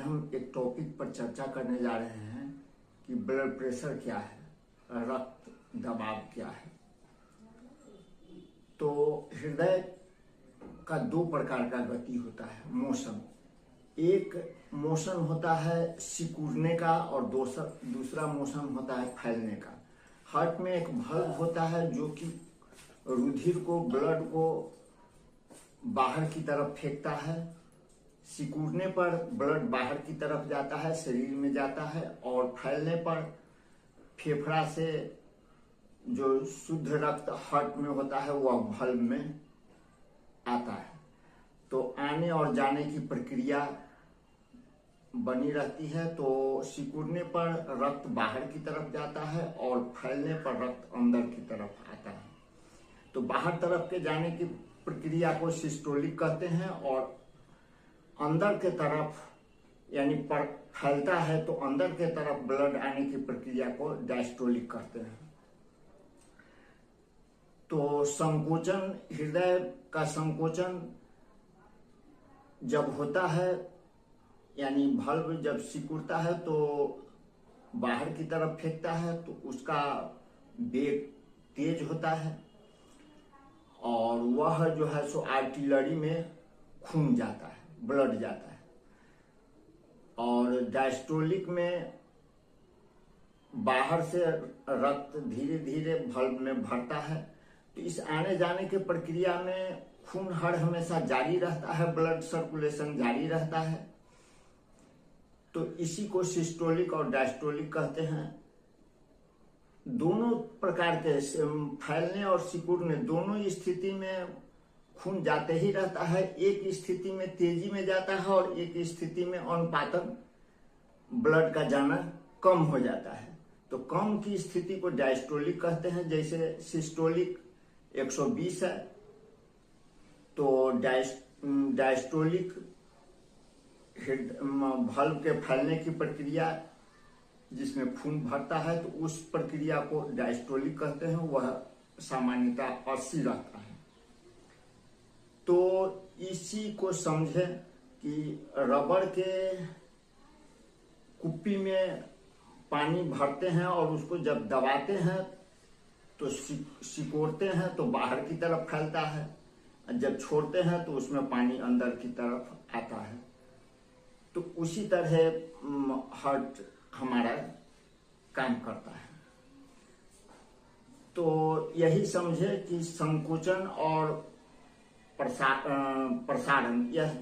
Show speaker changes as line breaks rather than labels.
हम एक टॉपिक पर चर्चा करने जा रहे हैं कि ब्लड प्रेशर क्या है, रक्त दबाव क्या है। तो हृदय का दो प्रकार का गति होता है, मोशन। एक मोशन होता है सिकुड़ने का और दूसरा मोशन होता है फैलने का। हार्ट में एक वाल्व होता है जो कि रुधिर को, ब्लड को बाहर की तरफ फेंकता है। सिकुड़ने पर ब्लड बाहर की तरफ जाता है, शरीर में जाता है, और फैलने पर फेफड़ा से जो शुद्ध रक्त हार्ट में होता है वह वाल्व में आता है। तो आने और जाने की प्रक्रिया बनी रहती है। तो सिकुड़ने पर रक्त बाहर की तरफ जाता है और फैलने पर रक्त अंदर की तरफ आता है। तो बाहर तरफ के जाने की प्रक्रिया को सिस्टोलिक कहते हैं, और अंदर के तरफ यानी पर फैलता है तो अंदर के तरफ ब्लड आने की प्रक्रिया को डायस्टोलिक कहते हैं। तो संकोचन, हृदय का संकोचन जब होता है यानी वाल्व जब सिकुड़ता है तो बाहर की तरफ फेंकता है, तो उसका वेग तेज होता है और वह जो है सो आर्टिलरी में खून जाता है, ब्लड जाता है। और डायस्टोलिक में बाहर से रक्त धीरे धीरे वाल्व में भरता है। तो इस आने जाने के प्रक्रिया में खून हर हमेशा जारी रहता है, ब्लड सर्कुलेशन जारी रहता है। तो इसी को सिस्टोलिक और डायस्टोलिक कहते हैं। दोनों प्रकार के फैलने और सिकुड़ने दोनों स्थिति में खून जाते ही रहता है। एक स्थिति में तेजी में जाता है और एक स्थिति में अनुपातन ब्लड का जाना कम हो जाता है। तो कम की स्थिति को डायस्टोलिक कहते हैं। जैसे सिस्टोलिक 120 है तो डायस्टोलिक वाल्व के फैलने की प्रक्रिया जिसमें खून भरता है तो उस प्रक्रिया को डायस्टोलिक कहते हैं। वह सामान्यतः 80 रहता है। तो इसी को समझे कि रबड़ के कुप्पी में पानी भरते हैं और उसको जब दबाते हैं तो सिकोड़ते हैं तो बाहर की तरफ फैलता है, जब छोड़ते हैं तो उसमें पानी अंदर की तरफ आता है। तो उसी तरह हार्ट हमारा काम करता है। तो यही समझे कि संकोचन और प्रसारण यह